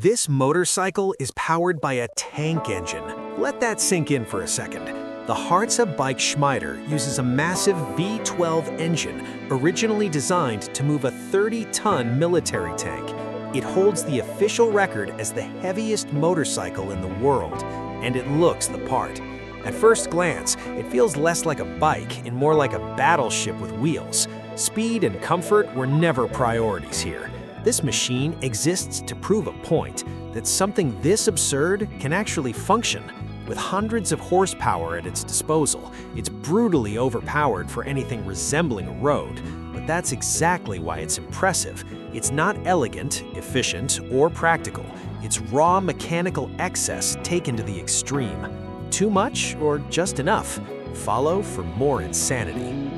This motorcycle is powered by a tank engine. Let that sink in for a second. The Harza bike Schmider uses a massive V12 engine, originally designed to move a 30-ton military tank. It holds the official record as the heaviest motorcycle in the world, and it looks the part. At first glance, it feels less like a bike and more like a battleship with wheels. Speed and comfort were never priorities here. This machine exists to prove a point that something this absurd can actually function. With hundreds of horsepower at its disposal, it's brutally overpowered for anything resembling a road. But that's exactly why it's impressive. It's not elegant, efficient, or practical. It's raw mechanical excess taken to the extreme. Too much or just enough? Follow for more insanity.